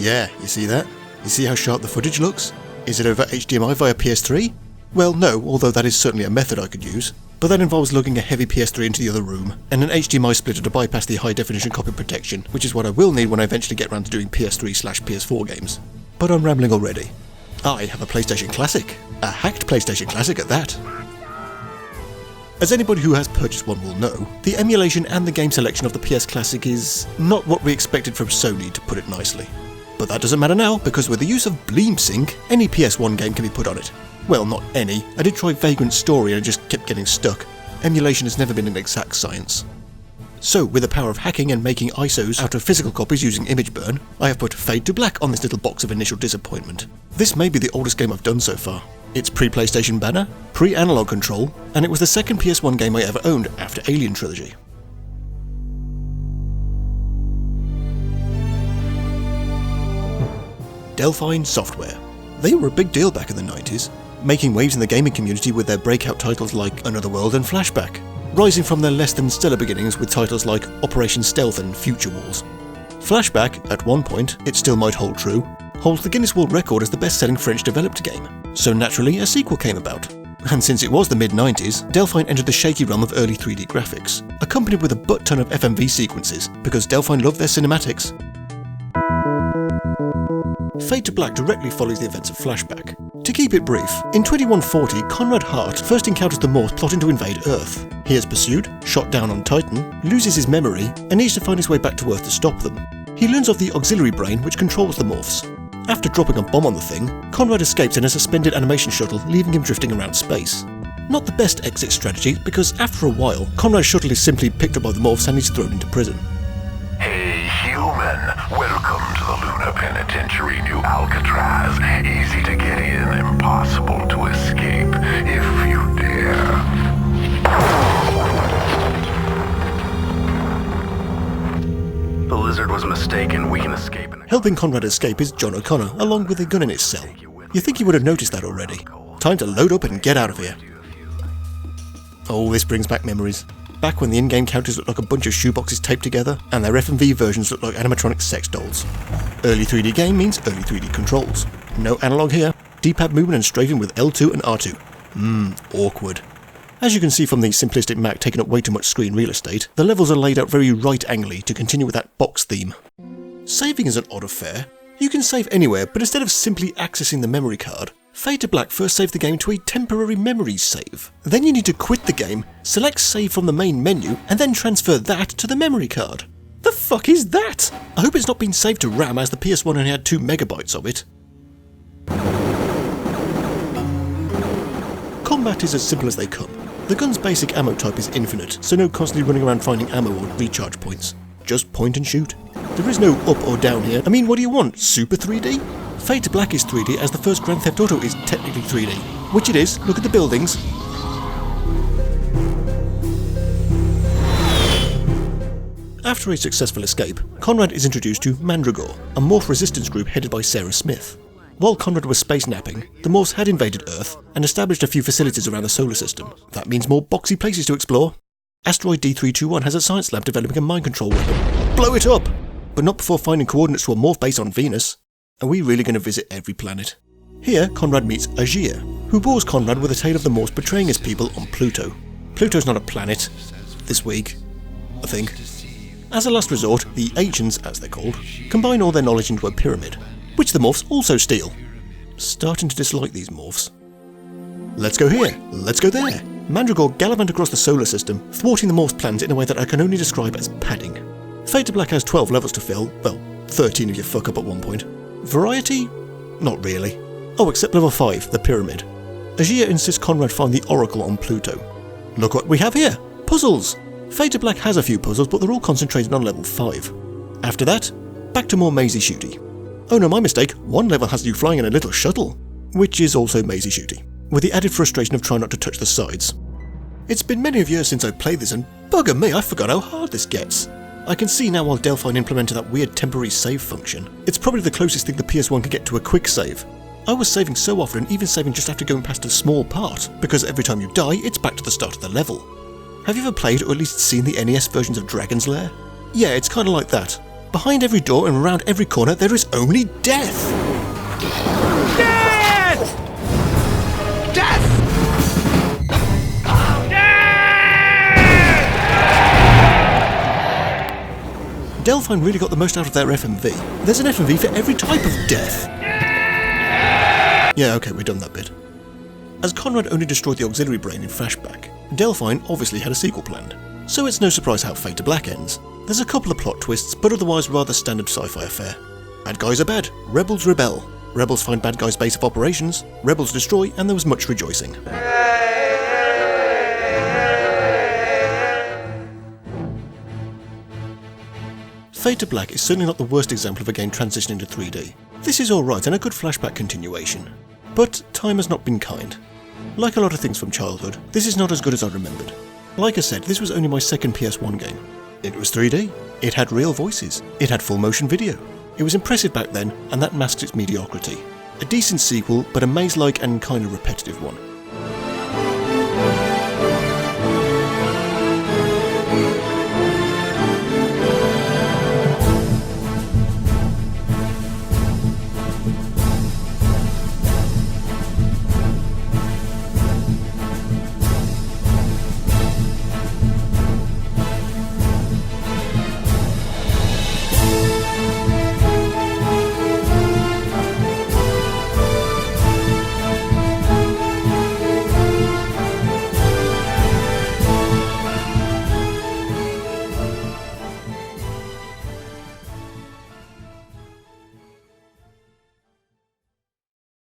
Yeah, you see that? You see how sharp the footage looks? Is it over HDMI via PS3? Well, no, although that is certainly a method I could use, but that involves lugging a heavy PS3 into the other room, and an HDMI splitter to bypass the high definition copy protection, which is what I will need when I eventually get around to doing PS3/PS4 games. But I'm rambling already. I have a PlayStation Classic. A hacked PlayStation Classic at that. As anybody who has purchased one will know, the emulation and the game selection of the PS Classic is not what we expected from Sony, to put it nicely. But that doesn't matter now, because with the use of BleemSync, any PS1 game can be put on it. Well, not any. I did try Vagrant Story and I just kept getting stuck. Emulation has never been an exact science. So, with the power of hacking and making ISOs out of physical copies using image burn, I have put Fade to Black on this little box of initial disappointment. This may be the oldest game I've done so far. It's pre-PlayStation banner, pre-analog control, and it was the second PS1 game I ever owned after Alien Trilogy. Delphine Software. They were a big deal back in the 90s, making waves in the gaming community with their breakout titles like Another World and Flashback, rising from their less than stellar beginnings with titles like Operation Stealth and Future Wars. Flashback, at one point, it still might hold true, holds the Guinness World Record as the best-selling French-developed game, so naturally a sequel came about. And since it was the mid-90s, Delphine entered the shaky realm of early 3D graphics, accompanied with a butt-ton of FMV sequences, because Delphine loved their cinematics. Fade to Black directly follows the events of Flashback. To keep it brief, in 2140, Conrad Hart first encounters the Morphs plotting to invade Earth. He is pursued, shot down on Titan, loses his memory, and needs to find his way back to Earth to stop them. He learns of the auxiliary brain which controls the Morphs. After dropping a bomb on the thing, Conrad escapes in a suspended animation shuttle, leaving him drifting around space. Not the best exit strategy, because after a while, Conrad's shuttle is simply picked up by the Morphs and he's thrown into prison. Hey human, welcome to the Lunar Penitentiary, New Alcatraz. Easy to get in, impossible to escape, if you dare. The lizard was mistaken, we can escape. Helping Conrad escape is John O'Connor, along with a gun in his cell. You think he would have noticed that already. Time to load up and get out of here. Oh, this brings back memories. Back when the in-game characters looked like a bunch of shoeboxes taped together, and their FMV versions looked like animatronic sex dolls. Early 3D game means early 3D controls. No analog here. D-pad movement and strafing with L2 and R2. Awkward. As you can see from the simplistic Mac taking up way too much screen real estate, the levels are laid out very right-angle-y to continue with that box theme. Saving is an odd affair. You can save anywhere, but instead of simply accessing the memory card, Fade to Black first saved the game to a temporary memory save. Then you need to quit the game, select save from the main menu, and then transfer that to the memory card. The fuck is that? I hope it's not been saved to RAM, as the PS1 only had 2 megabytes of it. Combat is as simple as they come. The gun's basic ammo type is infinite, so no constantly running around finding ammo or recharge points. Just point and shoot. There is no up or down here. I mean, what do you want? Super 3D? Fade to Black is 3D, as the first Grand Theft Auto is technically 3D. Which it is. Look at the buildings. After a successful escape, Conrad is introduced to Mandragore, a morph resistance group headed by Sarah Smith. While Conrad was space napping, the Morphs had invaded Earth and established a few facilities around the solar system. That means more boxy places to explore. Asteroid D321 has a science lab developing a mind control weapon. Blow it up! But not before finding coordinates to a morph base on Venus. Are we really going to visit every planet? Here, Conrad meets Agir, who bores Conrad with a tale of the Morphs betraying his people on Pluto. Pluto's not a planet. This week, I think. As a last resort, the Ancients, as they're called, combine all their knowledge into a pyramid, which the Morphs also steal. Starting to dislike these Morphs. Let's go here, let's go there. Mandragore gallivant across the solar system, thwarting the Morphs' plans in a way that I can only describe as padding. Fade to Black has 12 levels to fill, well, 13 if you fuck up at one point. Variety? Not really. Oh, except level 5, the pyramid. Agir insists Conrad find the Oracle on Pluto. Look what we have here! Puzzles! Fade to Black has a few puzzles, but they're all concentrated on level 5. After that, back to more mazy shooty. Oh no, my mistake, one level has you flying in a little shuttle, which is also mazy shooty, with the added frustration of trying not to touch the sides. It's been many years since I played this, and bugger me, I forgot how hard this gets. I can see now while Delphine implemented that weird temporary save function, it's probably the closest thing the PS1 can get to a quick save. I was saving so often, even saving just after going past a small part, because every time you die, it's back to the start of the level. Have you ever played or at least seen the NES versions of Dragon's Lair? Yeah, it's kinda like that. Behind every door and around every corner there is only death! Death! Death! Delphine really got the most out of their FMV. There's an FMV for every type of death. Yeah, okay, we've done that bit. As Conrad only destroyed the auxiliary brain in flashback, Delphine obviously had a sequel planned. So it's no surprise how Fade to Black ends. There's a couple of plot twists, but otherwise rather standard sci-fi affair. Bad guys are bad, rebels rebel. Rebels find bad guys' base of operations, rebels destroy, and there was much rejoicing. Fade to Black is certainly not the worst example of a game transitioning to 3D. This is alright and a good flashback continuation. But time has not been kind. Like a lot of things from childhood, this is not as good as I remembered. Like I said, this was only my second PS1 game. It was 3D, it had real voices, it had full motion video. It was impressive back then, and that masks its mediocrity. A decent sequel, but a maze-like and kinda repetitive one.